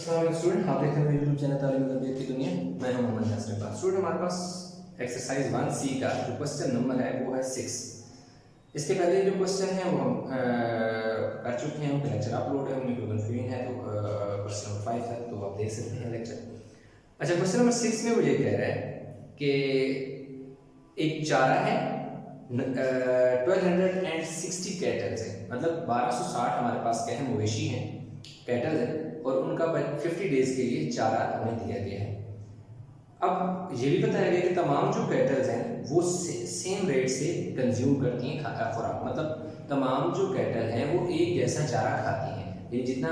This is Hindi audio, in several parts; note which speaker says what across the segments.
Speaker 1: स्टूडेंट आप देख रहे हैं यूट्यूब चैनल तालीम तरबियत की दुनिया। मैं हूं मोहम्मद यासर इकबाल। स्टूडेंट हमारे पास एक्सरसाइज 1C का जो क्वेश्चन नंबर है वो है 6। इसके पहले जो क्वेश्चन है वो हम कर चुके हैं, उनके लेक्चर अपलोड है, उनमें कोई कन्फ्यूजन है तो क्वेश्चन नंबर 5 है तो आप देख सकते हैं लेक्चर। अच्छा, क्वेश्चन नंबर 6 में वो ये कह रहा है कि एक चारा है 1260 कैटल्स है, मतलब 1260 हमारे पास क्या है मवेशी हैं, कैटल है, और उनका 50 डेज के लिए चारा हमें दिया गया है। अब ये भी बताया गया कि तमाम जो कैटल्स हैं वो सेम रेट से कंज्यूम करती हैं खुराक, मतलब तमाम जो कैटल हैं वो एक जैसा चारा खाती हैं। ये जितना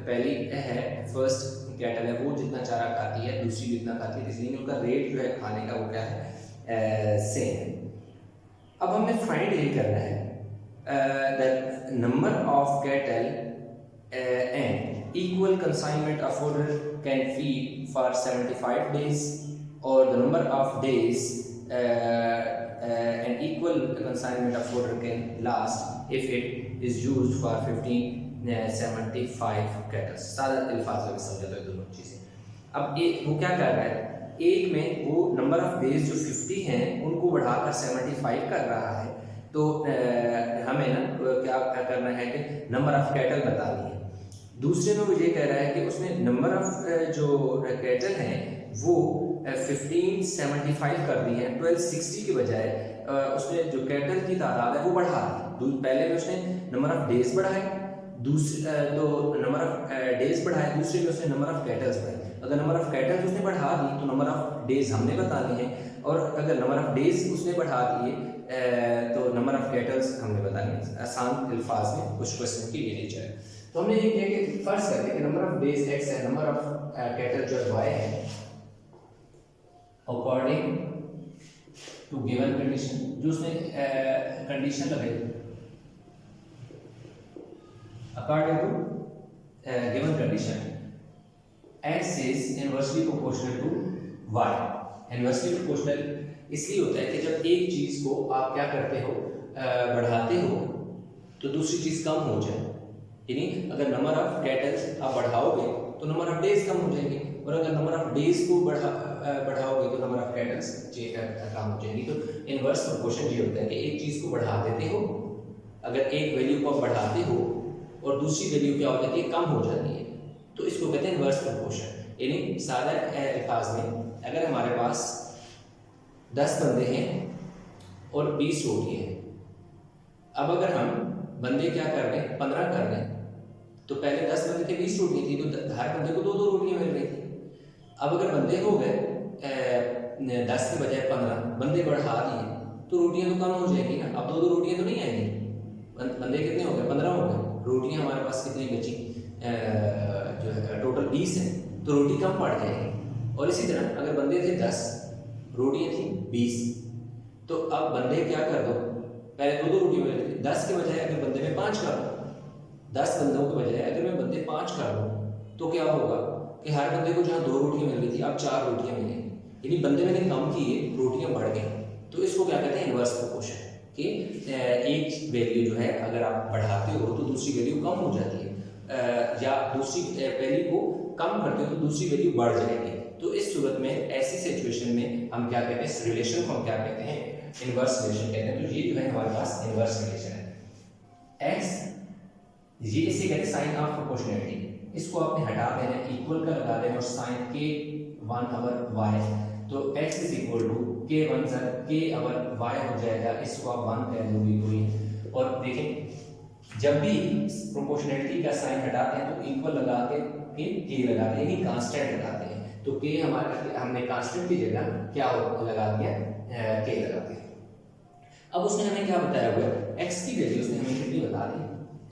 Speaker 1: पहली है फर्स्ट कैटल है वो जितना चारा खाती है, दूसरी जितना खाती है, इसलिए उनका रेट जो है खाने का वो क्या है सेम है। अब हमने फाइंड ये करना है that number of cattle and equal consignment of fodder can feed for 75 days, or the number of days an equal consignment of fodder can last if it is used for 1575 cattle। सादा अल्फाज में समझा दो दोनों चीज़ें। अब एक वो क्या कर रहा है, एक में वो नंबर ऑफ डेज जो 50 हैं उनको बढ़ाकर 75 कर रहा है, तो हमें ना क्या करना है कि नंबर ऑफ कैटल बतानी है। दूसरे में वो ये कह रहा है कि उसने नंबर ऑफ जो कैटल हैं वो 1575 कर दी है, 1260 के बजाय उसने जो कैटल की तादाद है वो बढ़ा दी। पहले में उसने नंबर ऑफ डेज बढ़ाए, दूसरे तो नंबर ऑफ डेज बढ़ाए, दूसरे में उसने नंबर ऑफ कैटल्स बढ़ाए। अगर नंबर ऑफ कैटल्स उसने बढ़ा दी तो नंबर ऑफ डेज हमने बताने हैं, और अगर नंबर ऑफ डेज उसने बढ़ा दिए तो नंबर ऑफ कैटल्स हमने बताने हैं। आसान अल्फाज में कुछ क्वेश्चन की ये नेचर है। तो हमने ये किया कि फर्स्ट करते हैं कि नंबर ऑफ डेज x है, नंबर ऑफ कैटल जो y है, अकॉर्डिंग टू गिवन कंडीशन, जो उसने कंडीशन लगाई according to given condition x is inversely proportional to y। Inversely proportional इसलिए होता है कि जब एक चीज को आप क्या करते हो बढ़ाते हो तो दूसरी चीज कम हो जाए, यानी अगर नंबर ऑफ कैटल्स आप बढ़ाओगे तो नंबर ऑफ डेज कम हो जाएंगे, और अगर नंबर ऑफ डेज को बढ़ाओगे तो नंबर ऑफ कैटल्स कम हो जाएंगी। तो इनवर्स प्रोपोर्शन ये होता है कि एक चीज को बढ़ा देते हो, अगर एक वैल्यू को आप बढ़ाते हो और दूसरी वैल्यू क्या हो जाती है कम हो जाती है, तो इसको कहते हैं इनवर्स प्रोपोर्शन। यानी सादा अल्फाज में अगर हमारे पास 10 बंदे हैं और 20 रोटियां हैं, अब अगर हम बंदे क्या कर रहे हैं 15 कर रहे हैं, तो पहले 10 बंदे थे 20 रोटियां थी तो हर बंदे को 2-2 रोटियां मिल रही थी। अब अगर बंदे हो गए 10 के बजाय 15, बंदे बढ़ा दिए तो रोटियां तो कम हो जाएगी ना, अब 2-2 रोटियां तो नहीं आएंगी। बंदे कितने हो गए 15 हो गए, रोटियां हमारे पास कितनी बची जो है टोटल 20 है, तो रोटी कम पड़ जाएगी। और इसी तरह अगर बंदे थे 10, रोटियां थी 20, तो अब बंदे क्या कर दो, पहले 2-2 रोटियां मिल रही थी, 10 के बजाय अगर बंदे में 5 कर दो, 10 बंदों के बजाय अगर मैं बंदे 5 कर दूं तो क्या होगा कि हर बंदे को जहां 2 रोटियां मिल रही थी अब 4 रोटियां मिलेंगी, यानी बंदे मैंने कम किए रोटियां बढ़ गई। तो इसको क्या कहते हैं इनवर्स प्रोपोर्शन, कि एक वैल्यू जो है अगर आप बढ़ाते हो तो दूसरी वैल्यू कम हो जाती है, या दूसरी वैल्यू को कम करते हो तो दूसरी वैल्यू बढ़ जाएगी। तो इस सूरत में ऐसी सिचुएशन में हम क्या कहते हैं, इस रिलेशन को हम क्या कहते हैं इनवर्स रिलेशन कहते हैं। तो ये जो है हमारे पास इनवर्स रिलेशन है। x ये इसे कहते हैं साइन ऑफ प्रोपोर्शनलिटी, इसको आपने हटा देना, इक्वल का लगा देना और साइन के 1 ओवर y, तो x is equal to k 1 k over y हो जाएगा, इसको आप 1 कह दोगे कोई। और देखें जब भी प्रोपोर्शनलिटी का साइन हटाते हैं तो इक्वल लगा के k लगाते हैं, यानी कांस्टेंट लगाते हैं। तो k हमारा हमने कांस्टेंट की जगह क्या लगा दिया k लगा दिया। अब उसने हमें क्या बताया हुआ है, x की वैल्यू उसने हमें कितनी बता दी,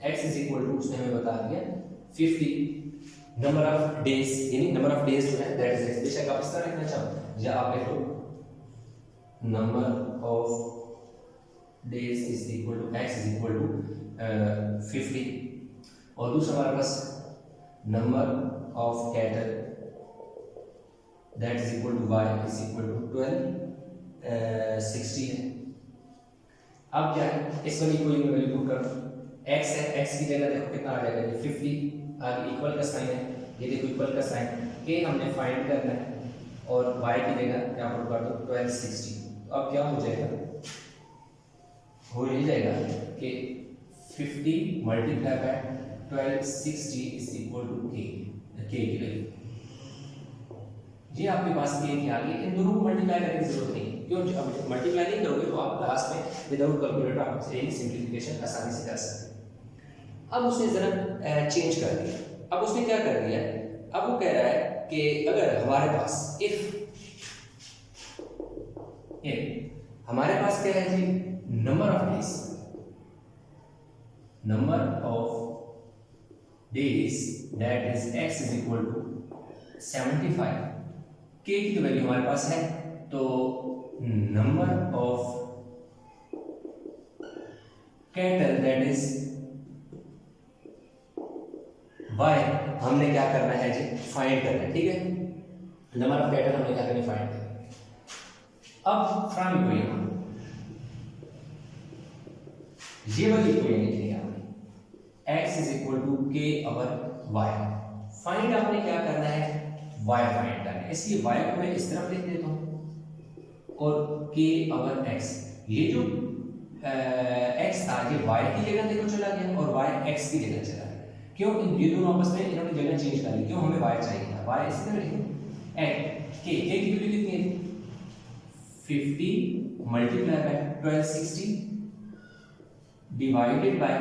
Speaker 1: x इज इक्वल टू उसने हमें बता दिया 50 नंबर ऑफ डेज, यानी नंबर ऑफ डेज जो है दैट इज x। बेशक आप इस तरह लिखना चाहो या आप लिख लो number of days is equal to x is equal to 50, और दूसरा हमारे पास number of cattle that is equal to y is equal to 1260 है। अब क्या है, इस वाली को वैल्यू पुट करो, x है, x की जगह देखो कितना आ जाएगा 50 आगे इक्वल का साइन है, ये देखो इक्वल का साइन, के हमने फाइंड करना है और y की जगह यहाँ पर कर दो 1260। तो अब क्या हो जाएगा, हो ये जाएगा कि 50 multiply by 1260 is equal to k की वैल्यू। ये आपके पास के आ गई, इन दोनों को मल्टीप्लाई करने की जरूरत नहीं, क्यों? अब मल्टीप्लाई नहीं करोगे तो आप लास्ट में विदाउट कैलकुलेटर आप यही सिंप्लीफिकेशन आसानी से कर सकते हैं। अब उसने जरा चेंज कर दिया, अब उसने क्या कर दिया, अब वो कह रहा है कि अगर हमारे पास इफ हमारे पास क्या है जी, number of days that is x is equal to 75, के की तो वैल्यू हमारे पास है, तो number of cattle that is y हमने क्या करना है जी, फाइंड करना है, ठीक है। नंबर ऑफ कैटल हमने क्या करना है, फाइंड करना है। अब फ्रॉम इक्वेशन ये वाली इक्वेशन लिखनी है हमने, x इज इक्वल टू के अवर y। फाइंड आपने क्या करना है, y फाइंड करना है, इसलिए y को मैं इस तरफ लिख देता हूं और k अवर x, ये जो x था ये y की जगह देखो चला गया और y x की जगह चला गया, क्यों? ये दोनों आपस में इन्होंने जगह चेंज कर ली, क्यों? हमें y चाहिए था, y इसी तरह लिखें, k की वैल्यू कितनी है, 50 multiply by 1260 divided by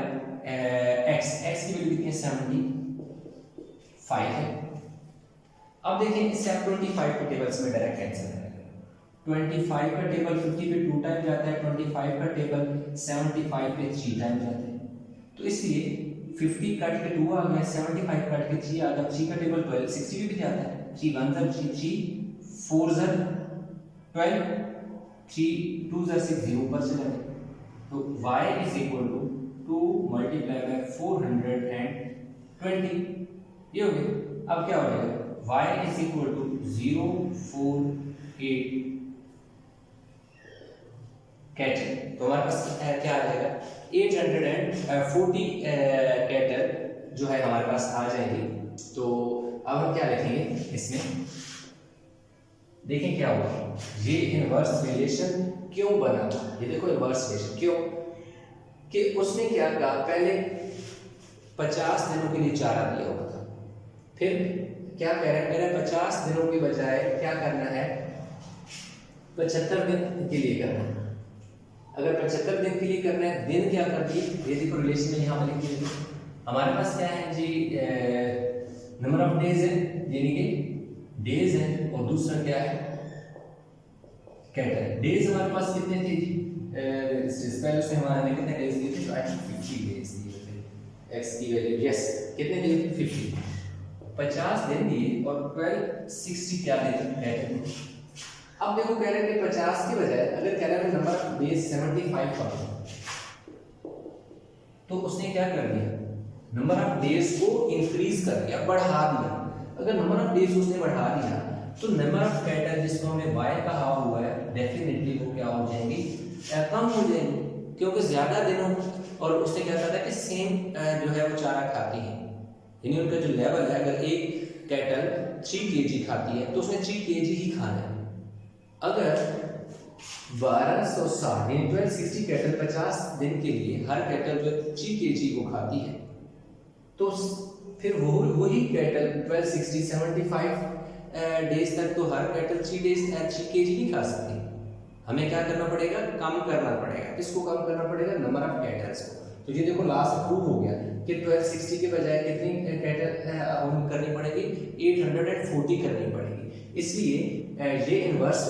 Speaker 1: x की वैल्यू कितनी है, 75 है। अब देखिए इससे आप 25 को टेबल्स में डायरेक्ट कैंसिल करेंगे, 25 का टेबल 50 पे 2 टाइम जाता है, 25 का टेबल 75 पे 3 टाइम जाता है, तो इसलिए 50 काट के 2 आ गया, 75 काट के 3 आ गया, 3 का टेबल 1260 पे भी जाता है, 3 1 3 3 4 12 3 2 6 0 पर चला गया, तो y is equal to 2 multiply by 420, ये हो गया। अब क्या हो जाएगा, y is equal to 048 cattle, तो हमारे पास क्या आ जाएगा, 840 कैटल जो है हमारे पास आ जाएंगे। तो अब हम क्या लिखेंगे इसमें, देखें क्या हुआ, ये इनवर्स रिलेशन क्यों बना, ये देखो इनवर्स रिलेशन क्यों, कि उसने क्या कहा, पहले 50 दिनों के लिए चारा दिया हुआ था, फिर क्या कह रहा है, मेरा 50 दिनों के बजाय क्या करना है, 75 दिन के लिए करना है। अगर 75 दिन के लिए करना है, दिन क्या कर दिए, ये देखो रिलेशन में यहाँ पर लिख दिया, हमारे पास क्या है जी, नंबर ऑफ डेज है, यानी कि डेज है, और दूसरा क्या है, कैटल। डेज हमारे पास कितने थे जी, पहले उसने हमारे कितने डेज दिए थे, तो आई थिंक 50 डेज दिए थे, x की वैल्यू, यस कितने दिए थे, 50 दिन दिए और 1260 क्या दिए थे, कैटल। अब देखो कह रहे हैं कि 50 के बजाय अगर कह रहा है नंबर ऑफ डेज 75 कर दो, तो उसने क्या कर दिया, नंबर ऑफ डेज को इंक्रीज कर दिया, बढ़ा दिया। अगर नंबर ऑफ डेज उसने बढ़ा दिया तो नंबर ऑफ कैटल जिसको हमने y कहा हुआ है, डेफिनेटली वो क्या हो जाएंगे, कम हो जाएंगे, क्योंकि ज्यादा दिनों, और उसने क्या कहा था कि सेम जो है वो चारा खाती है, यानी उनका जो लेवल है, अगर एक कैटल 3 kg खाती है तो उसने 3 kg ही खाना है। अगर 1260 यानी 1260 कैटल 50 दिन के लिए हर कैटल जो 3 kg को खाती है, तो फिर वही कैटल 1260 75 डेज तक तो हर कैटल 3 kg नहीं खा सकती। हमें क्या करना पड़ेगा, कम करना पड़ेगा, किसको कम करना पड़ेगा, नंबर ऑफ कैटल्स को। तो ये देखो लास्ट प्रूव हो गया कि 1260 के बजाय कितनी कैटल करनी पड़ेगी, 840 करनी पड़ेगी। इसलिए ये इनवर्स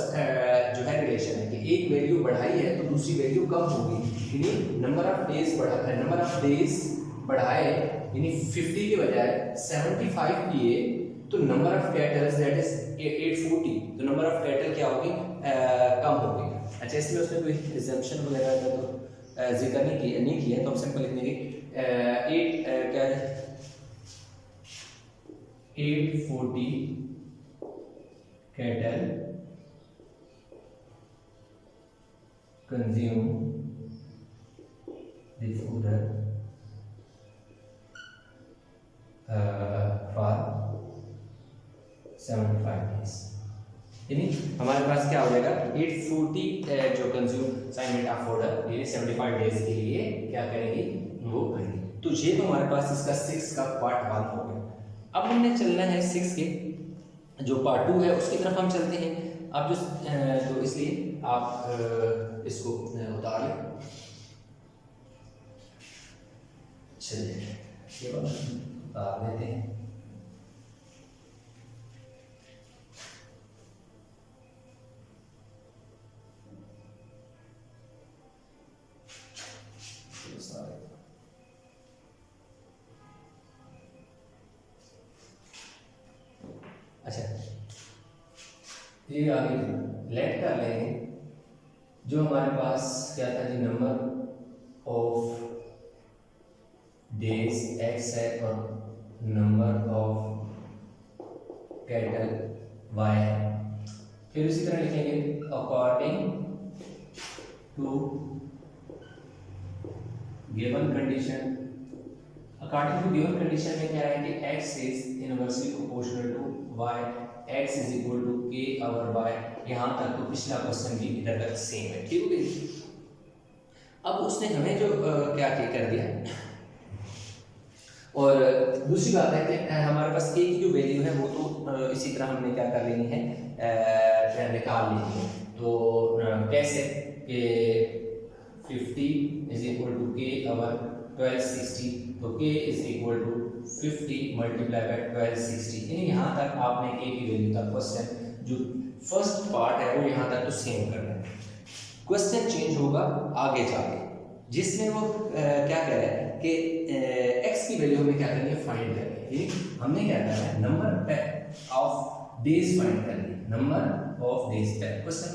Speaker 1: जो है रिलेशन है कि एक वैल्यू बढ़ाई है तो दूसरी वैल्यू कम होगी, यानी नंबर ऑफ डेज बढ़ाए, यानी 50 के बजाय 75 किए, तो number of kettles that is 840, तो नंबर ऑफ कैटल क्या होगी, कम होगी। अच्छा, इसमें उसने कोई रिजम्पशन वगैरह का तो जिक्र नहीं किया, तो हम सिंपल लिख देंगे 840 cattle consume the food for 75 days, यानी हमारे पास क्या हो जाएगा 840 जो कंज्यूममेंट ऑफ ऑर्डर ये 75 डेज के लिए क्या करेंगे वो करेंगे। तो ये तो हमारे पास इसका 6 का पार्ट 1 हो गया। अब हमने चलना है 6 के जो पार्ट 2 है उसकी तरफ हम चलते हैं। अब जो तो इसलिए आप इसको उतार लें। चलिए ये वाला उतार लेते हैं। अच्छा ये आगे लेट कर लेंगे। जो हमारे पास क्या था जी नंबर ऑफ डेज एक्स है और नंबर ऑफ कैटल वाई है। फिर उसी तरह लिखेंगे according to given condition. According to given condition में क्या है कि x is inversely proportional to y, x is equal to k over y। यहाँ तक तो पिछला क्वेश्चन भी इधर तक सेम है, ठीक है। अब उसने हमें जो क्या कर दिया, और दूसरी बात है कि हमारे पास k की जो वैल्यू है वो तो इसी तरह हमने क्या कर लेनी है निकाल लेनी है। तो कैसे कि 50 is equal to k over 1260, तो k is equal to 50 multiply by 1260, यानी यहाँ तक आपने k की वैल्यू तक क्वेश्चन जो फर्स्ट पार्ट है वो यहाँ तक तो सेम करना है। क्वेश्चन चेंज होगा आगे जाके, जिसमें वो क्या कह रहा है कि x की वैल्यू हमें क्या करनी है फाइंड करनी है। हमने क्या करना है नंबर ऑफ डेज फाइंड करनी है, number of days. Question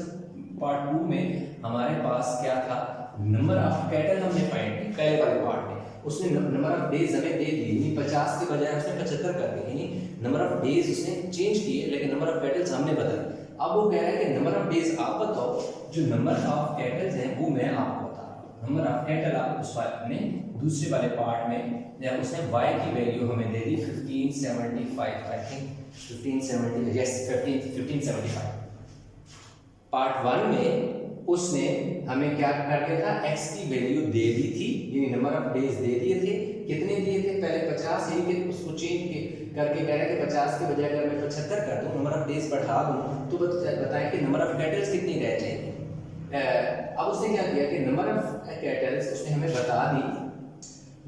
Speaker 1: part 2 में हमारे पास क्या था नंबर ऑफ कैटल हमने फाइंड की पहले वाले पार्ट में। उसने नंबर ऑफ डेज हमें दे दी, 50 के बजाय उसने 75 कर दी, यानी नंबर ऑफ डेज उसने चेंज किए लेकिन नंबर ऑफ कैटल्स हमने बताए। अब वो कह रहा है कि नंबर ऑफ डेज आप बताओ, जो नंबर ऑफ कैटल्स हैं वो मैं आपको बता रहा हूँ। नंबर ऑफ कैटल आप उस वाले में दूसरे वाले पार्ट में उसने y की वैल्यू हमें दे दी 1575, आई थिंक 1570, यस 1575। पार्ट 1 में उसने हमें क्या कर दिया था x की वैल्यू दे दी थी, यानी नंबर ऑफ डेज दे दिए थे। कितने दिए थे पहले 50, यही कि उसको चेंज करके कह रहा है कि 50 के बजाय अगर मैं 75 कर दूं, नंबर ऑफ डेज बढ़ा दूं, तो बताएं कि नंबर ऑफ कैटल्स कितनी रह जाएगी। अब उसने क्या किया कि नंबर ऑफ कैटल्स उसने हमें बता दी,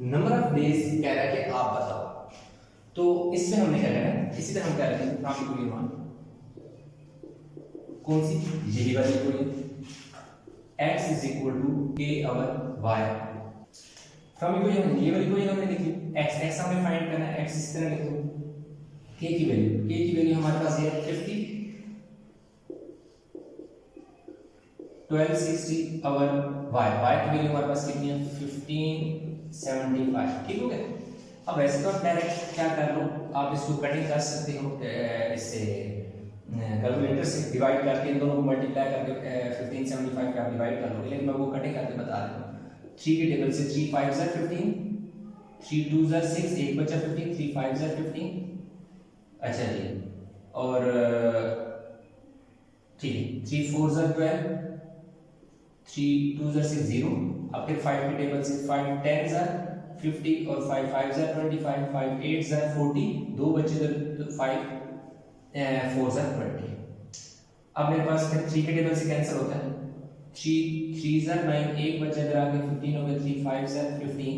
Speaker 1: नंबर ऑफ डेज कह रहा है कि आप बताओ। तो इसमें हमने क्या करना है, इसी तरह हम क्या रखेंगे मान कौन सी, यही वाली equation x is equal to k over y। From equation ये वाली इक्वेशन हमने लिखी, x हमें फाइंड करना है, x इस तरह लिखो, k की वैल्यू हमारे पास ये 50 1260 ओवर y की वैल्यू हमारे पास कितनी है 1575, ठीक हो गया। अब वैसे तो आप डायरेक्ट क्या कर लो, आप इसको कटिंग कर सकते हो इससे कैलकुलेटर से डिवाइड करके, इन दोनों को मल्टीप्लाई करके 1575 का डिवाइड कर लोगे, लेकिन मैं वो कटिंग करके बता देता हूँ। 3 के टेबल से 3 5 ज़ा 15, 3 2 ज़ा 6, एक बचा 15, 3 5 ज़ा 15। अच्छा जी, और ठीक है 3 4 ज़ा 12, 3 2 ज़ा 6 0। अब फिर 5 के टेबल से 5 10 ज़ा 50 और 5 5 ज़ा 25, 5 8 ज़ा 40, दो बचे तो 5 4 ज़ा 20। अब मेरे पास फिर 3 के टेबल से कैंसिल होता है, 3 3 ज़ा 9, एक बचा इधर आके 15 हो गया, 3 5 ज़ा 15,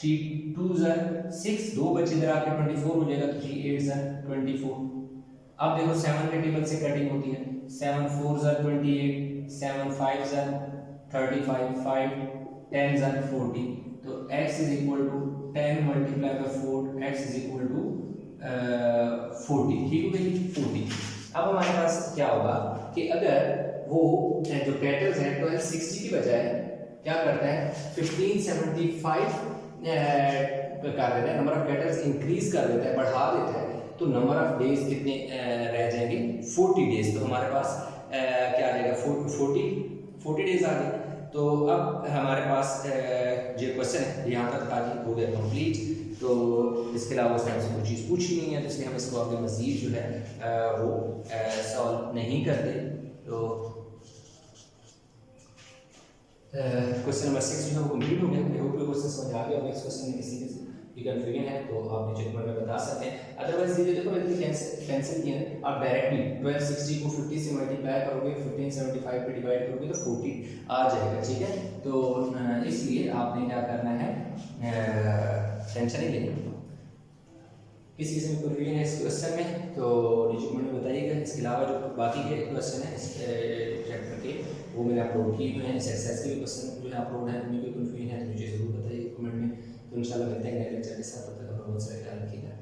Speaker 1: 3 2 ज़ा 6, दो बचे इधर आके 24 हो जाएगा, 3 8 ज़ा 24। अब देखो 7 के टेबल से कटिंग होती है, 7 4 ज़ा 28, 7 5 ज़ा 35, 5 10 ज़ा 40। तो x is equal to 10 multiply by 4, x is equal to 40, ठीक हो गई 40। अब हमारे पास क्या होगा कि अगर वो जो कैटल्स हैं 1260 की बजाय क्या करता है 1575 कर देता है, नंबर ऑफ कैटल्स इंक्रीज कर देता है, बढ़ा देता है, तो नंबर ऑफ डेज कितने रह जाएंगे 40 डेज। तो हमारे पास क्या आ जाएगा 40 डेज आ गए। तो अब हमारे पास जो क्वेश्चन है यहाँ तक आज हो गया कंप्लीट। तो इसके अलावा उसने हमसे कोई चीज़ पूछी नहीं है, तो इसलिए हम इसको आगे मज़ीद जो है वो सॉल्व नहीं करते। तो क्वेश्चन नंबर 6 जो है वो कंप्लीट हो गया। आई होप ये क्वेश्चन समझ आ गया होगा। इस क्वेश्चन में किसी भी कन्फ्यूजन है तो आप नीचे कमेंट में बता सकते हैं। अदरवाइज ये देखो इतनी कैंसिल किया है, आप डायरेक्टली 1260 को 50 से मल्टीप्लाई करोगे, 1575 पे डिवाइड करोगे तो 40 आ जाएगा, ठीक है। तो इसलिए आपने क्या करना है, टेंशन नहीं लेनी। किसी किस्म की कन्फ्यूजन है इस क्वेश्चन में तो नीचे कमेंट में बताइएगा। इसके अलावा जो बाकी के क्वेश्चन है इस चैप्टर के वो मैंने अपलोड किए हुए हैं। इस एक्सरसाइज के भी क्वेश्चन जो है अपलोड है, उनमें कोई कन्फ्यूजन है तो मुझे ज़रूर बताइए कमेंट में। तो इंशाल्लाह मिलते हैं नए लेक्चर के साथ, तब तक अपना बहुत सारा ख्याल रखिएगा।